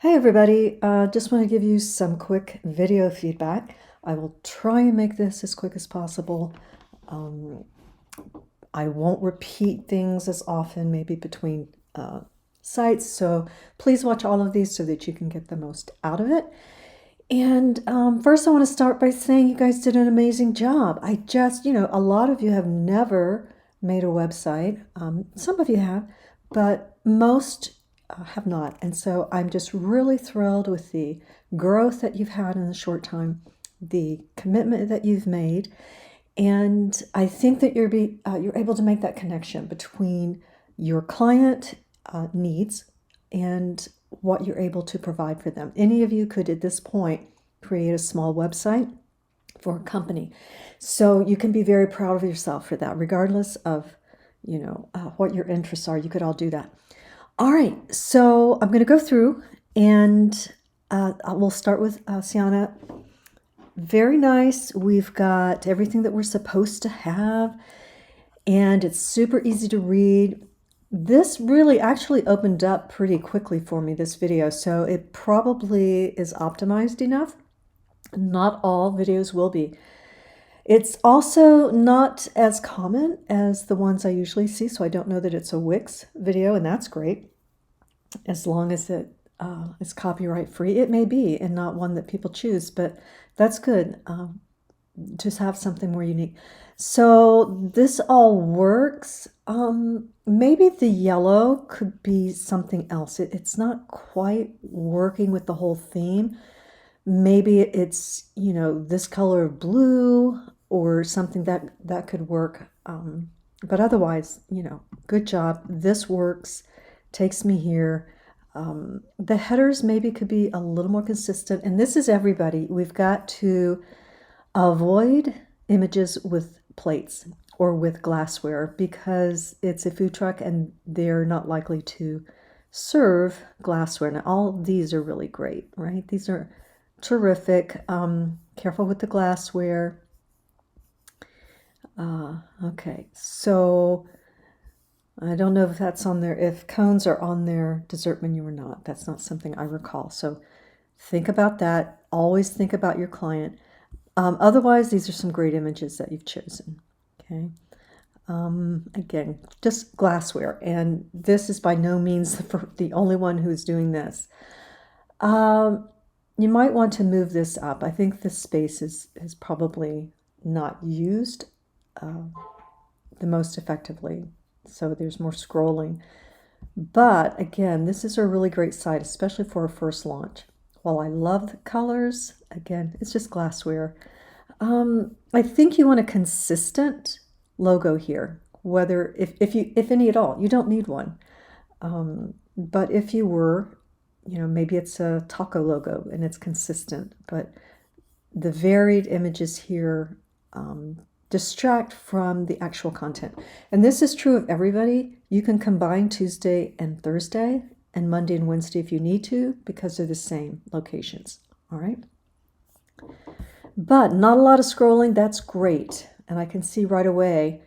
Hey everybody, just want to give you some quick video feedback. I will try and make this as quick as possible. Um, I won't repeat things as often, maybe between sites, so please watch all of these so that you can get the most out of it. And first I want to start by saying you guys did an amazing job. A lot of you have never made a website. Some of you have, but most have not. And so I'm just really thrilled with the growth that you've had in a short time, the commitment that you've made. And I think that you're able to make that connection between your client needs and what you're able to provide for them. Any of you could, at this point, create a small website for a company. So you can be very proud of yourself for that, regardless of, what your interests are. You could all do that. All right, so I'm going to go through and we'll start with Sienna. Very nice. We've got everything that we're supposed to have, and it's super easy to read. This really actually opened up pretty quickly for me, this video, so it probably is optimized enough. Not all videos will be. It's also not as common as the ones I usually see, so I don't know that it's a Wix video, and that's great. As long as it is copyright free. It may be, and not one that people choose, but that's good. Just have something more unique. So this all works. Maybe the yellow could be something else. It's not quite working with the whole theme. Maybe it's, this color of blue or something that could work. But otherwise, good job. This works, takes me here. The headers maybe could be a little more consistent. And this is everybody. We've got to avoid images with plates or with glassware because it's a food truck and they're not likely to serve glassware. Now, all of these are really great, right? These are terrific. Careful with the glassware. Okay, so I don't know if that's on there, if cones are on their dessert menu or not. That's not something I recall. So think about that. Always think about your client. Otherwise, these are some great images that you've chosen. Okay. Again, just glassware. And this is by no means the only one who's doing this. You might want to move this up. I think this space is probably not used the most effectively. So there's more scrolling. But again, this is a really great site, especially for a first launch. While I love the colors, again, it's just glassware. I think you want a consistent logo here, whether if any at all. You don't need one. But if you were, maybe it's a taco logo and it's consistent, but the varied images here distract from the actual content. And this is true of everybody. You can combine Tuesday and Thursday and Monday and Wednesday if you need to, because they're the same locations. All right. But not a lot of scrolling. That's great. And I can see right away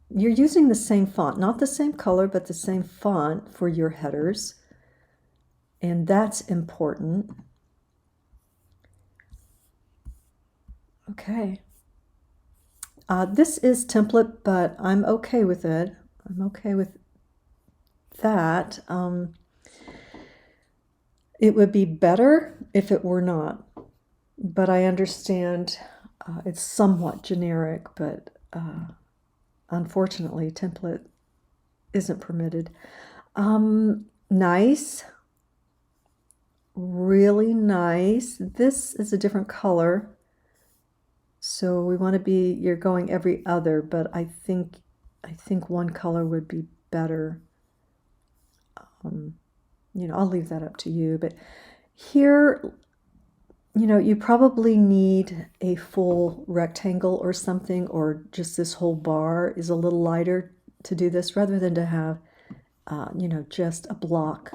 you're using the same font, not the same color, but the same font for your headers. And that's important. Okay. This is template, but I'm okay with it. I'm okay with that. It would be better if it were not, but I understand it's somewhat generic, but unfortunately, template isn't permitted. Nice. Really nice. This is a different color. So we want to be, you're going every other, but I think one color would be better. I'll leave that up to you. But here, you probably need a full rectangle or something, or just this whole bar is a little lighter to do this rather than to have, just a block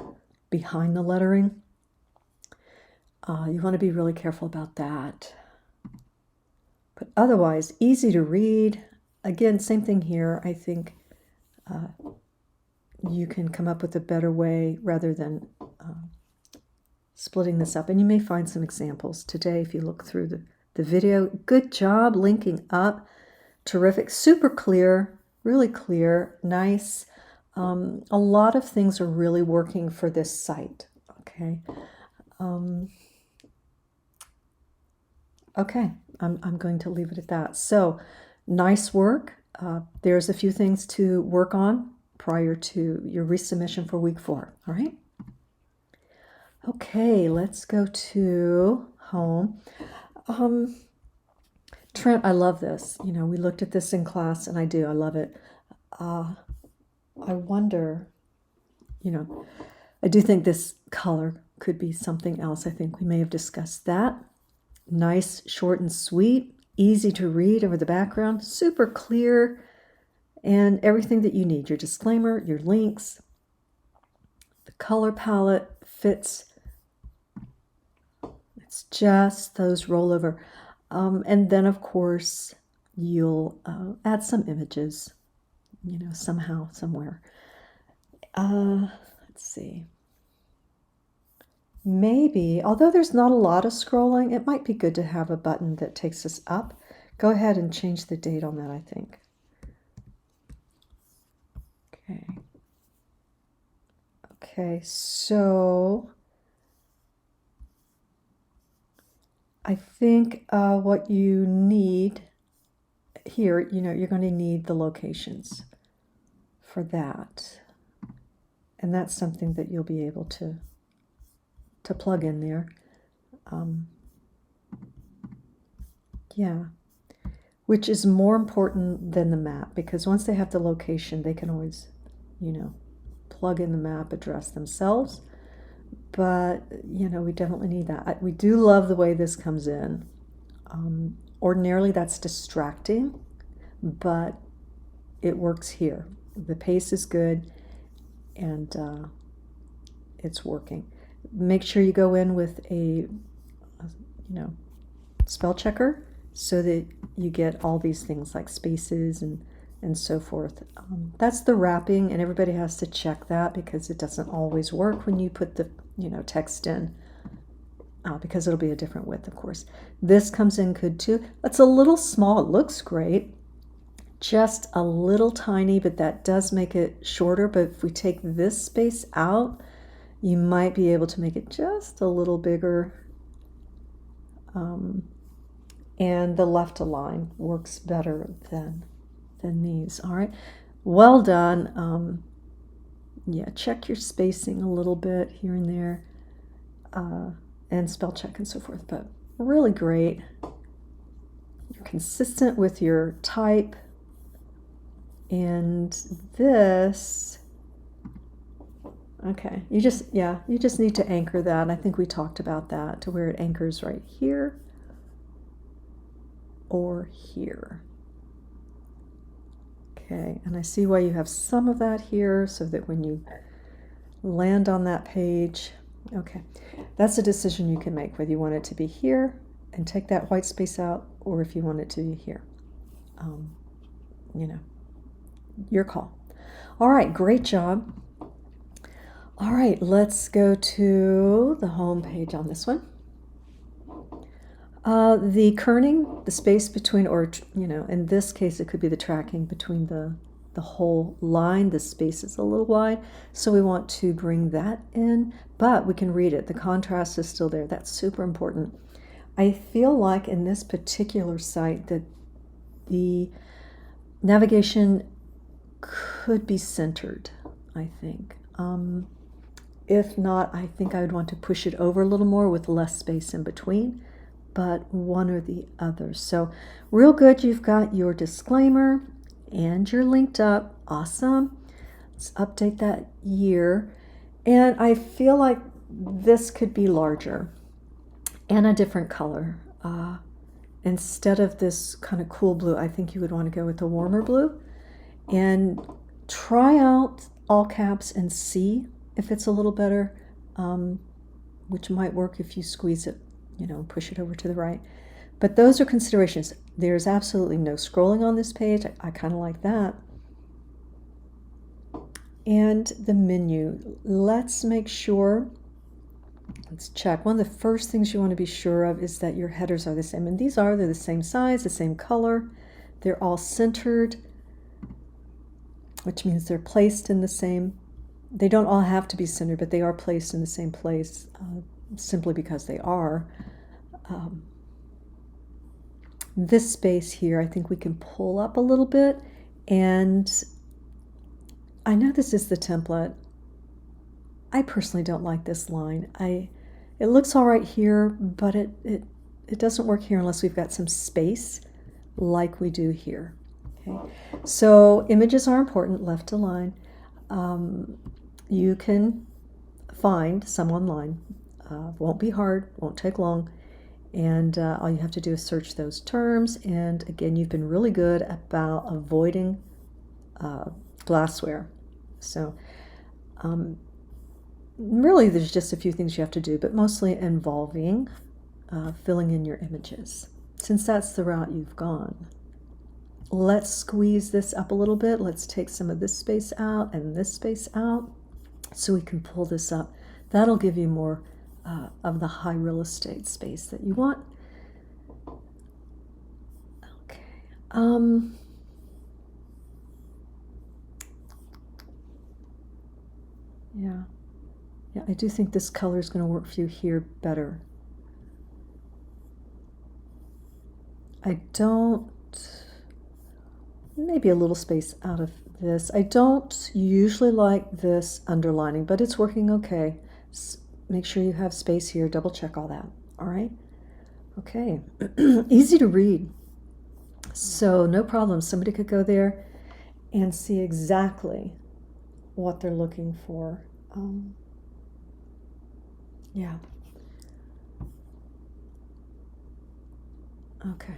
behind the lettering. You want to be really careful about that. But otherwise, easy to read. Again, same thing here. I think you can come up with a better way rather than splitting this up. And you may find some examples today if you look through the video. Good job linking up. Terrific. Super clear. Really clear. Nice. A lot of things are really working for this site. Okay. Okay. I'm going to leave it at that. So nice work. There's a few things to work on prior to your resubmission for week 4. All right. Okay, let's go to home. Trent, I love this. You know, we looked at this in class, and I love it. I wonder, you know, I do think this color could be something else. I think we may have discussed that. Nice, short and sweet, easy to read over the background, super clear, and everything that you need. Your disclaimer, your links, the color palette fits. It's just those rollover. And then, of course, you'll add some images, you know, somehow, somewhere. Let's see. Maybe, although there's not a lot of scrolling, it might be good to have a button that takes us up. Go ahead and change the date on that, I think. Okay. Okay, so I think what you need here, you know, you're going to need the locations for that. And that's something that you'll be able to plug in there. Yeah, which is more important than the map, because once they have the location, they can always, you know, plug in the map address themselves. But, you know, we definitely need that. We do love the way this comes in. Ordinarily, that's distracting, but it works here. The pace is good, and it's working. Make sure you go in with a, you know, spell checker so that you get all these things like spaces and so forth. That's the wrapping, and everybody has to check that because it doesn't always work when you put the, you know, text in, because it'll be a different width, of course. This comes in good too. It's a little small. It looks great. Just a little tiny, but that does make it shorter. But if we take this space out, you might be able to make it just a little bigger. And the left align works better than these. All right, well done. Yeah, check your spacing a little bit here and there, and spell check and so forth, but really great. You're consistent with your type, and this, okay, you just need to anchor that. I think we talked about that, to where it anchors right here or here. Okay, and I see why you have some of that here, so that when you land on that page, okay, that's a decision you can make, whether you want it to be here and take that white space out, or if you want it to be here. You know, your call. All right, great job. All right, let's go to the home page on this one. The kerning, the space between, or, you know, in this case, it could be the tracking between the whole line. The space is a little wide, so we want to bring that in, but we can read it. The contrast is still there. That's super important. I feel like in this particular site that the navigation could be centered, I think. If not, I think I would want to push it over a little more with less space in between, but one or the other. So real good. You've got your disclaimer and you're linked up. Awesome. Let's update that year. And I feel like this could be larger and a different color. Instead of this kind of cool blue, I think you would want to go with a warmer blue, and try out all caps and see if it's a little better, which might work if you squeeze it, you know, push it over to the right. But those are considerations. There's absolutely no scrolling on this page. I kind of like that. And the menu, let's make sure Let's check. One of the first things you want to be sure of is that your headers are the same. And they're the same size, the same color. They're all centered, which means they're placed in the same. They don't all have to be centered, but they are placed in the same place simply because they are. This space here, I think we can pull up a little bit. And I know this is the template. I personally don't like this line. It looks all right here, but it doesn't work here unless we've got some space like we do here. Okay, so images are important, left to line. You can find some online. Won't be hard, won't take long. And all you have to do is search those terms. And again, you've been really good about avoiding glassware. So really, there's just a few things you have to do, but mostly involving filling in your images, since that's the route you've gone. Let's squeeze this up a little bit. Let's take some of this space out and this space out so we can pull this up. That'll give you more of the high real estate space that you want. Okay. Yeah, I do think this color is going to work for you here better. I don't, maybe a little space out of this. I don't usually like this underlining, but it's working okay. Make sure you have space here. Double check all that. All right. Okay. Easy to read. So no problem. Somebody could go there and see exactly what they're looking for. Yeah. Okay.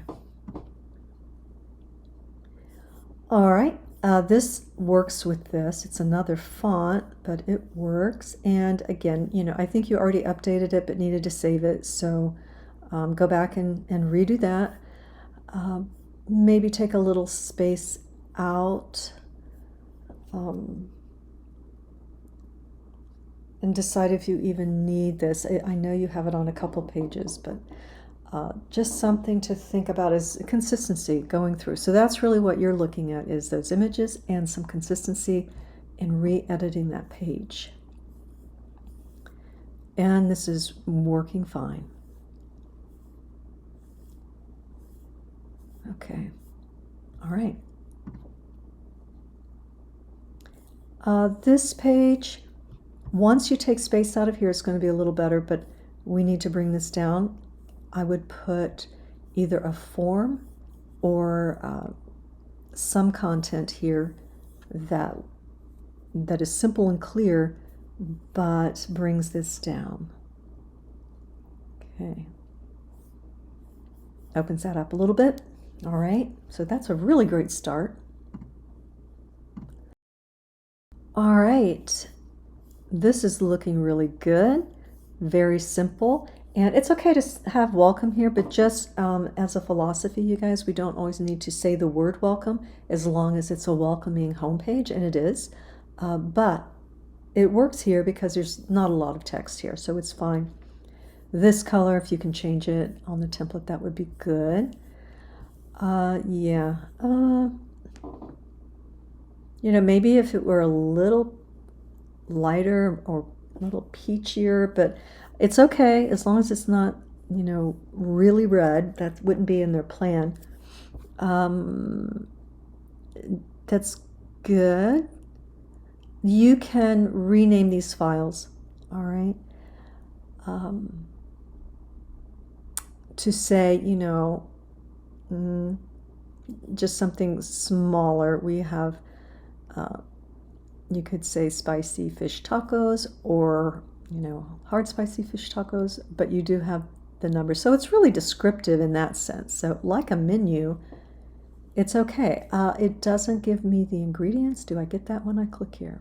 All right. This works with this. It's another font, but it works. And again, I think you already updated it, but needed to save it. So go back and redo that. Maybe take a little space out. And decide if you even need this. I know you have it on a couple pages, but just something to think about is consistency going through. So that's really what you're looking at, is those images and some consistency in re-editing that page. And this is working fine. Okay. All right. This page, once you take space out of here, it's going to be a little better, but we need to bring this down. I would put either a form or some content here that is simple and clear, but brings this down. Okay. Opens that up a little bit. All right, so that's a really great start. All right. This is looking really good, very simple, and it's okay to have welcome here, but just as a philosophy, you guys, we don't always need to say the word welcome as long as it's a welcoming homepage, and it is, but it works here because there's not a lot of text here, so it's fine. This color, if you can change it on the template, that would be good. Yeah. Maybe if it were a little lighter or a little peachier, but it's okay as long as it's not, really red. That wouldn't be in their plan. That's good. You can rename these files, all right? To say, just something smaller. We have, you could say spicy fish tacos or, hard spicy fish tacos, but you do have the numbers. So it's really descriptive in that sense. So like a menu, it's okay. It doesn't give me the ingredients. Do I get that when I click here?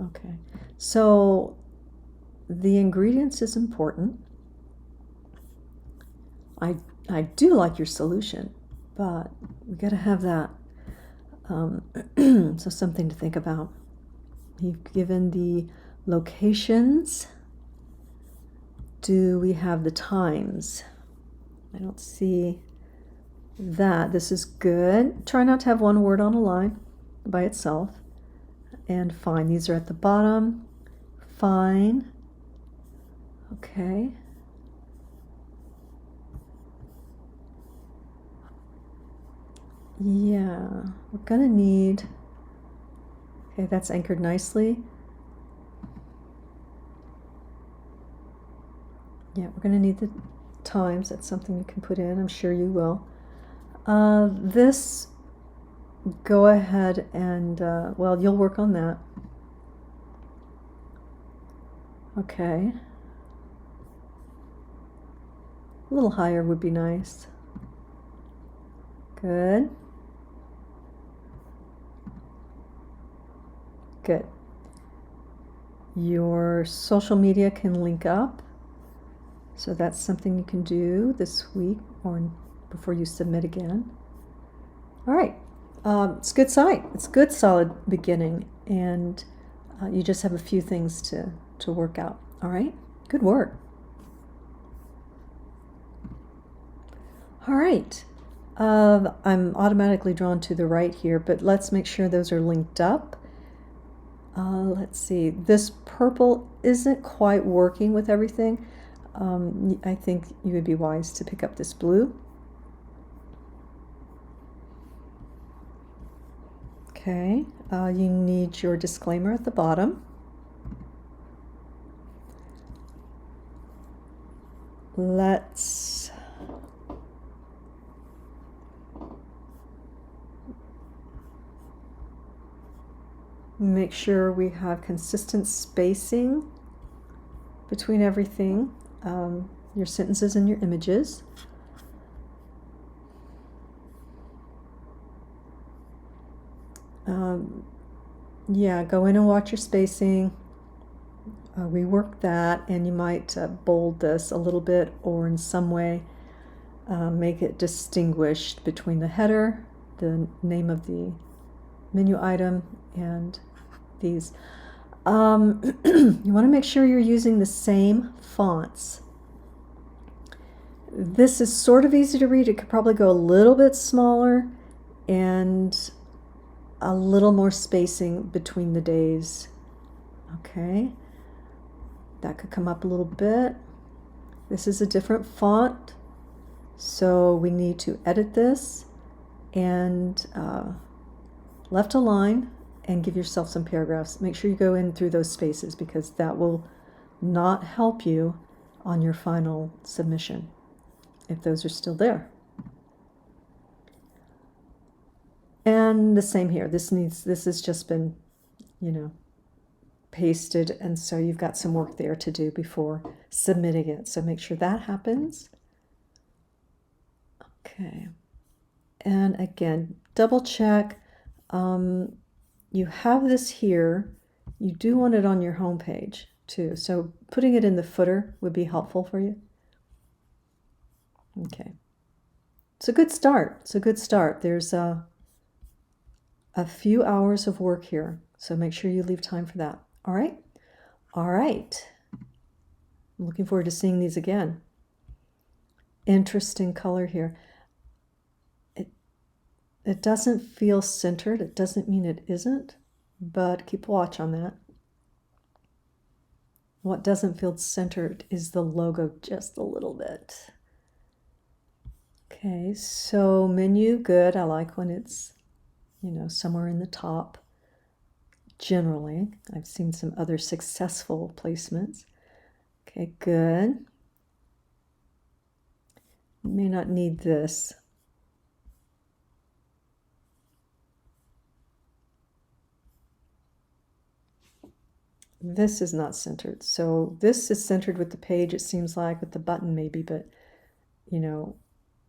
Okay. So the ingredients is important. I do like your solution, but we got to have that. So something to think about. You've given the locations. do we have the times? I don't see that. This is good. Try not to have one word on a line by itself. And fine. These are at the bottom. Fine. Okay. Yeah, we're gonna need, okay, that's anchored nicely. Yeah, we're gonna need the times. That's something you can put in. I'm sure you will. This, go ahead and, well, you'll work on that. Okay. A little higher would be nice. Good. Good. Your social media can link up. So that's something you can do this week or before you submit again. All right. It's a good site. It's a good solid beginning. And you just have a few things to work out. All right. Good work. All right. I'm automatically drawn to the right here, but let's make sure those are linked up. Let's see. This purple isn't quite working with everything. I think you would be wise to pick up this blue. Okay. You need your disclaimer at the bottom. Let's make sure we have consistent spacing between everything, your sentences and your images. Yeah, go in and watch your spacing, rework that, and you might bold this a little bit or in some way make it distinguished between the header, the name of the menu item, and these. You want to make sure you're using the same fonts. This is sort of easy to read. It could probably go a little bit smaller and a little more spacing between the days. Okay, that could come up a little bit. This is a different font, so we need to edit this and left align and give yourself some paragraphs. Make sure you go in through those spaces because that will not help you on your final submission if those are still there. And the same here. This has just been, pasted, and so you've got some work there to do before submitting it. So make sure that happens. Okay. And again, double check. You have this here. You do want it on your home page too. So putting it in the footer would be helpful for you. Okay. It's a good start. It's a good start. There's a few hours of work here, so make sure you leave time for that. All right? All right. I'm looking forward to seeing these again. Interesting color here. It doesn't feel centered. It doesn't mean it isn't, but keep watch on that. What doesn't feel centered is the logo just a little bit. Okay, so menu, good. I like when it's somewhere in the top. Generally, I've seen some other successful placements. Okay, good. You may not need this. This is not centered. So this is centered with the page, it seems like, with the button maybe, but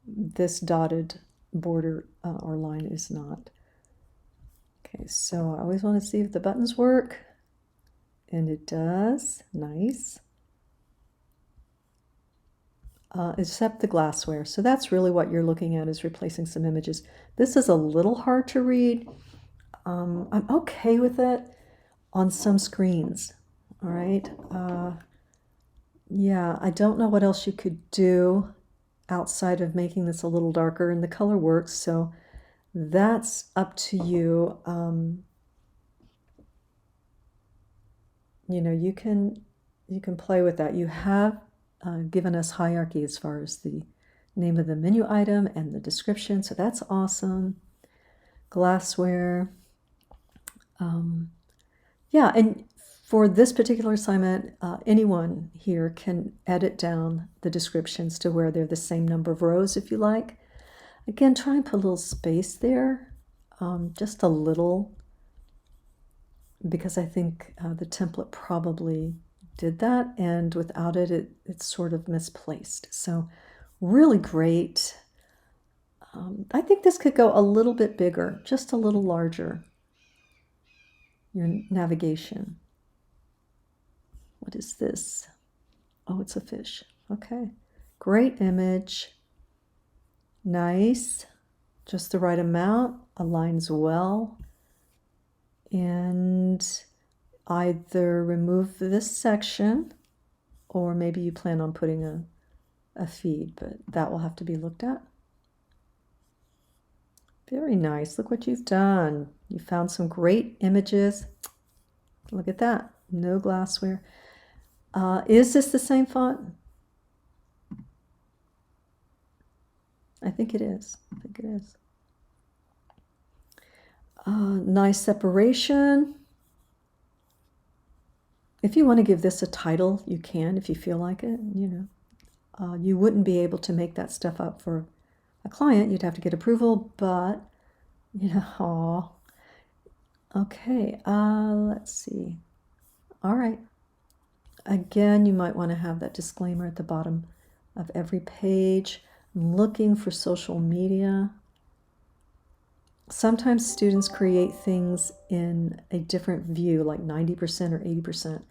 this dotted border or line is not. Okay, so I always want to see if the buttons work, and it does. Nice. Except the glassware. So that's really what you're looking at, is replacing some images. This is a little hard to read. I'm okay with it on some screens, all right? Yeah, I don't know what else you could do outside of making this a little darker, and the color works, so that's up to you. You know, you can play with that. You have given us hierarchy as far as the name of the menu item and the description, so that's awesome. Glassware. Yeah, and for this particular assignment, anyone here can edit down the descriptions to where they're the same number of rows if you like. Again, try and put a little space there, just a little, because I think the template probably did that, and without it, it's sort of misplaced. So really great. I think this could go a little bit bigger, just a little larger, your navigation. What is this? Oh, it's a fish. Okay. Great image. Nice. Just the right amount. Aligns well. And either remove this section, or maybe you plan on putting a feed, but that will have to be looked at. Very nice. Look what you've done. You found some great images. Look at that. No glassware. Is this the same font? I think it is. I think it is. Nice separation. If you want to give this a title, you can if you feel like it. You know, you wouldn't be able to make that stuff up for a client. You'd have to get approval, but you know, okay. Let's see. All right. Again, you might want to have that disclaimer at the bottom of every page. I'm looking for social media. Sometimes students create things in a different view, like 90% or 80%.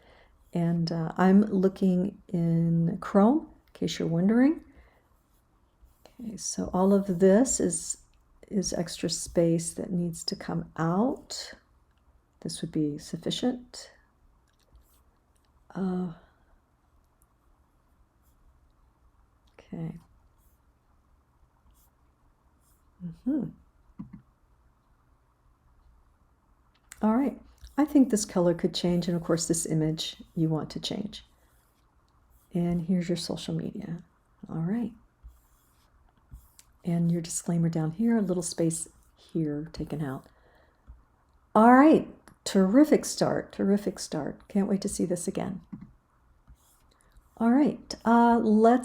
And I'm looking in Chrome, in case you're wondering. Okay, so all of this is extra space that needs to come out. This would be sufficient. Okay. All right. I think this color could change, and of course this image you want to change. And here's your social media. All right. And your disclaimer down here, a little space here taken out. All right. Terrific start. Terrific start. Can't wait to see this again. All right.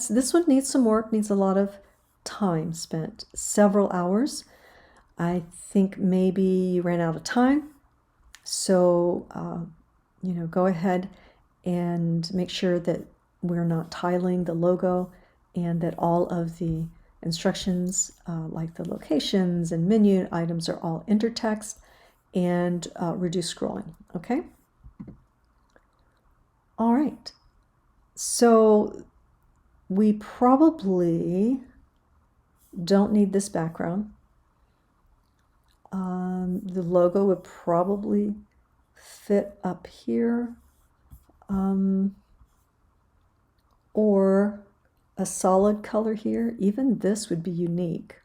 This one needs some work, needs a lot of time spent, several hours. I think maybe you ran out of time. So, you know, go ahead and make sure that we're not tiling the logo, and that all of the instructions, like the locations and menu items, are all intertext, and reduce scrolling. Okay? All right. So we probably don't need this background. The logo would probably fit up here, or a solid color here. Even this would be unique.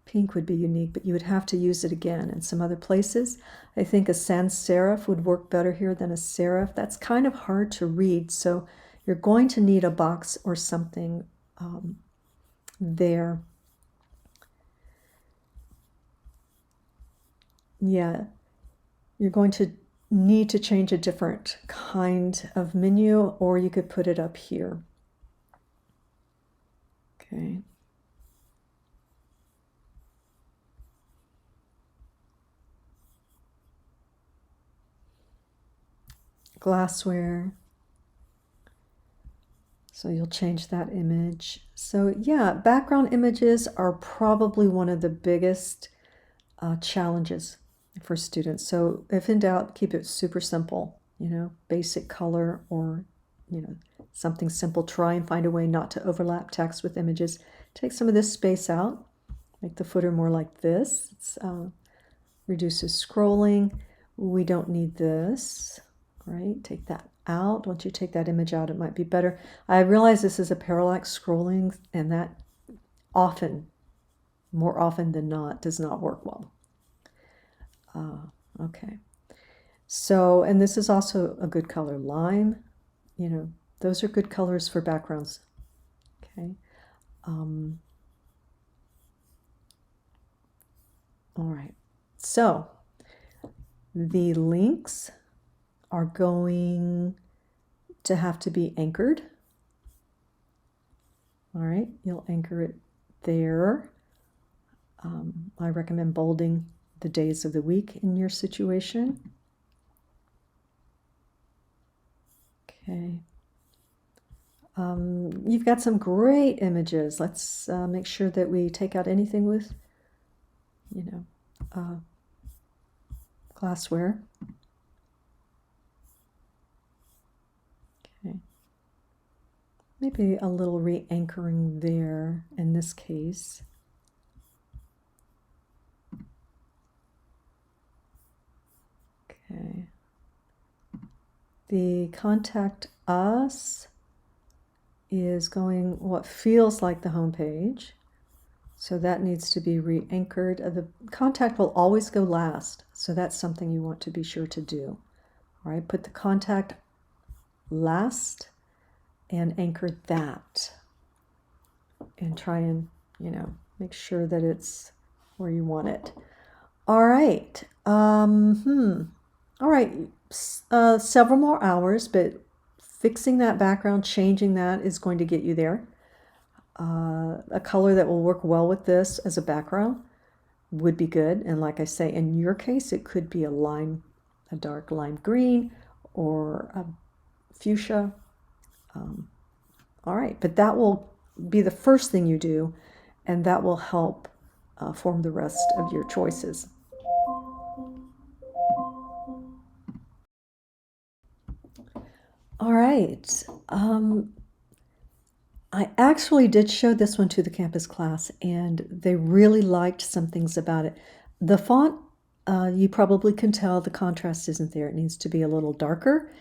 Pink would be unique, but you would have to use it again in some other places. I think a sans serif would work better here than a serif. That's kind of hard to read, so you're going to need a box or something there. Yeah, you're going to need to change a different kind of menu, or you could put it up here. Okay. Glassware. So you'll change that image. So yeah, background images are probably one of the biggest challenges for students. So if in doubt, keep it super simple, you know, basic color, or, you know, something simple. Try and find a way not to overlap text with images. Take some of this space out, make the footer more like this. It reduces scrolling. We don't need this, right? Take that out. Once you take that image out, it might be better. I realize this is a parallax scrolling, and that often, more often than not, does not work well. Okay. So, and this is also a good color, lime. You know, those are good colors for backgrounds. Okay. All right. So the links are going to have to be anchored. All right, you'll anchor it there. I recommend bolding the days of the week in your situation. Okay. You've got some great images. Let's make sure that we take out anything with, you know, glassware. Okay. Maybe a little re-anchoring there in this case. Okay. The contact us is going what feels like the home page. So that needs to be re-anchored. The contact will always go last. So that's something you want to be sure to do. All right, put the contact last and anchor that. And try and, you know, make sure that it's where you want it. All right. All right. Several more hours, but fixing that background, changing that is going to get you there. A color that will work well with this as a background would be good. And like I say, in your case, it could be a dark lime green or a fuchsia. All right, but that will be the first thing you do, and that will help form the rest of your choices. All right. I actually did show this one to the campus class, and they really liked some things about it. The font, you probably can tell the contrast isn't there. It needs to be a little darker,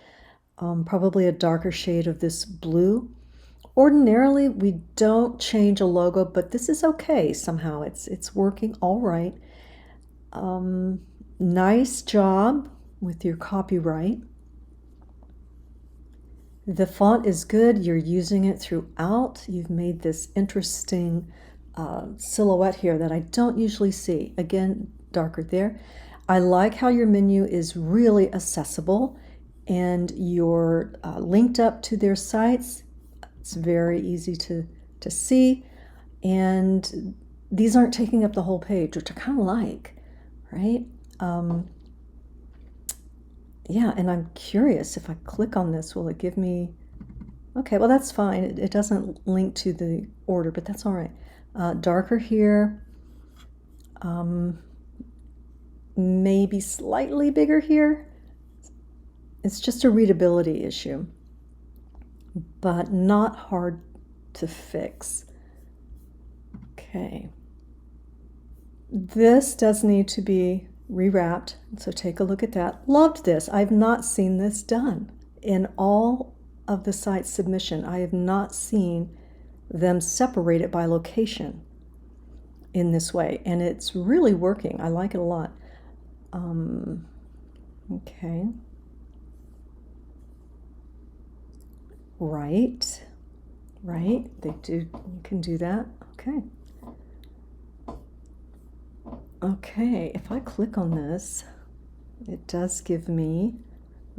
probably a darker shade of this blue. Ordinarily, we don't change a logo, but this is okay somehow. It's working all right. Nice job with your copyright. The font is good. You're using it throughout. You've made this interesting silhouette here that I don't usually see. Again, darker there. I like how your menu is really accessible and you're linked up to their sites. It's very easy to see. And these aren't taking up the whole page, which I kind of like, right? Yeah, and I'm curious, if I click on this, will it give me, okay, well that's fine. It doesn't link to the order, but that's all right. Darker here, maybe slightly bigger here. It's just a readability issue, but not hard to fix. Okay. This does need to be rewrapped, so take a look at that. Loved this. I've not seen this done in all of the site submission. I have not seen them separate it by location in this way, and it's really working. I like it a lot. Okay. Right. They do. You can do that. Okay. Okay, if I click on this, it does give me,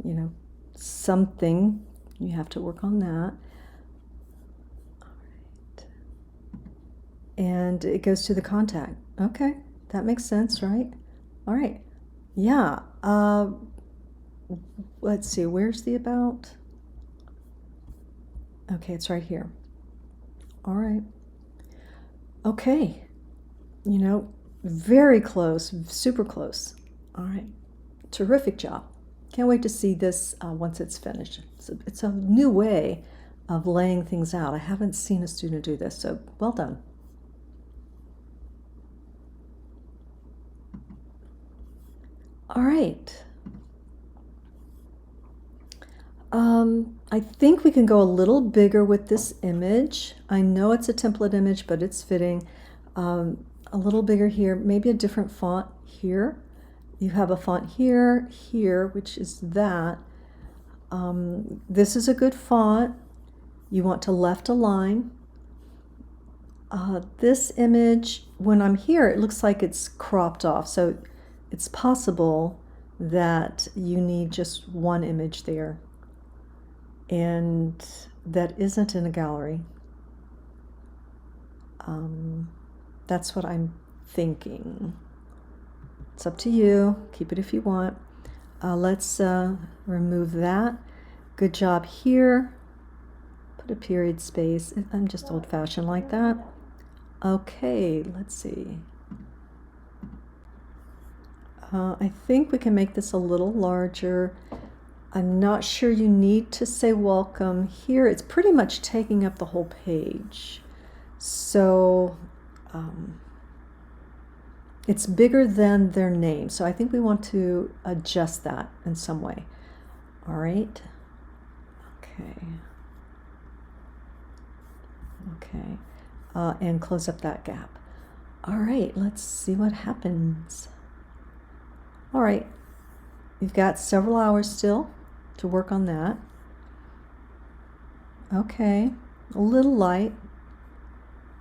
you know, something. You have to work on that. All right. And it goes to the contact. Okay, that makes sense, right? All right. Yeah. Let's see, where's the about? Okay, it's right here. All right. Okay. You know, very close, super close. All right, terrific job. Can't wait to see this once it's finished. It's a new way of laying things out. I haven't seen a student do this, so well done. All right. I think we can go a little bigger with this image. I know it's a template image, but it's fitting. A little bigger here, maybe a different font here. You have a font here, here, which is that. This is a good font. You want to left align. This image, when I'm here, it looks like it's cropped off. So it's possible that you need just one image there. And that isn't in a gallery. That's what I'm thinking. It's up to you. Keep it if you want. Let's remove that. Good job here. Put a period space. I'm just old-fashioned like that. Okay, let's see. I think we can make this a little larger. I'm not sure you need to say welcome here. It's pretty much taking up the whole page. So it's bigger than their name. So I think we want to adjust that in some way. All right. Okay. Okay. And close up that gap. All right, let's see what happens. All right. You've got several hours still to work on that. Okay, a little light.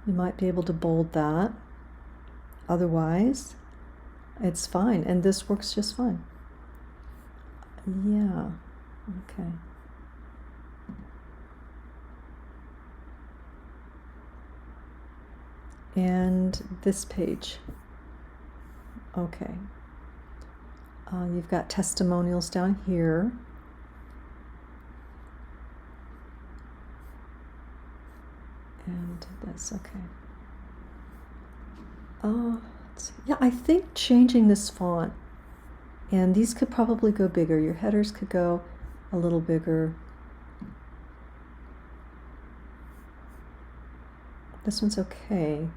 You might be able to bold that. Otherwise, it's fine. And this works just fine. Yeah, okay. And this page. Okay. You've got testimonials down here. And this, okay. Yeah, I think changing this font, and these could probably go bigger. Your headers could go a little bigger. This one's okay.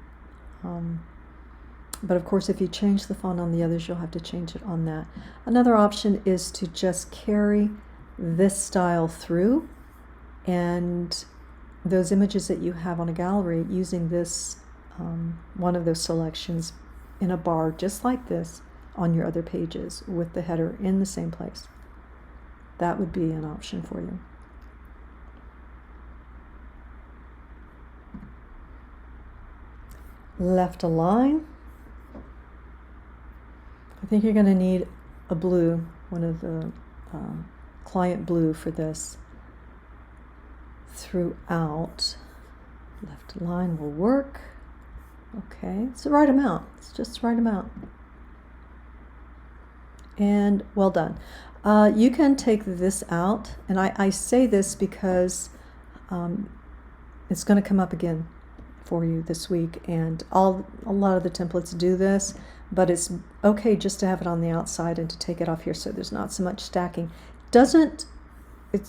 But of course, if you change the font on the others, you'll have to change it on that. Another option is to just carry this style through, and those images that you have on a gallery, using this, one of those selections in a bar just like this on your other pages with the header in the same place. That would be an option for you. Left align. I think you're going to need a blue, one of the client blue for this throughout. Left align will work. Okay, it's the right amount. It's just the right amount. And well done. You can take this out, and I say this because it's going to come up again for you this week, and a lot of the templates do this, but it's okay just to have it on the outside and to take it off here so there's not so much stacking.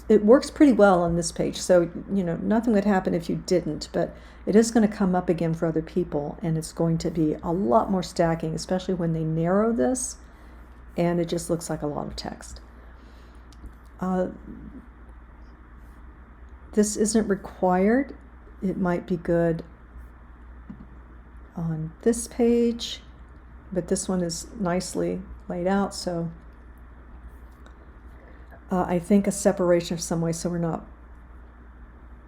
It works pretty well on this page, so you know nothing would happen if you didn't, but it is going to come up again for other people, and it's going to be a lot more stacking, especially when they narrow this and it just looks like a lot of text. This isn't required. It might be good on this page, but this one is nicely laid out, so I think a separation of some way so we're not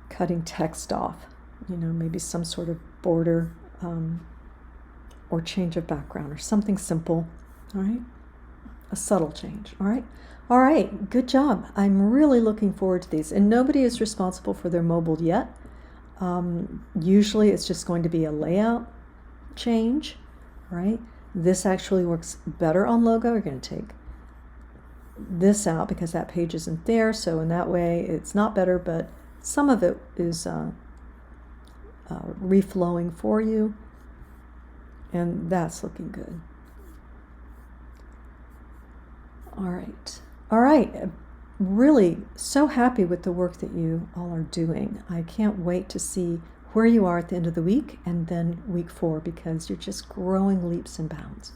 cutting text off, you know, maybe some sort of border or change of background or something simple. All right, a subtle change. All right, good job. I'm really looking forward to these, and nobody is responsible for their mobile yet. Usually it's just going to be a layout change, right? This actually works better on logo. We're going to take this out because that page isn't there, so in that way it's not better, but some of it is reflowing for you, and that's looking good. All right, really so happy with the work that you all are doing. I can't wait to see where you are at the end of the week and then week 4, because you're just growing leaps and bounds.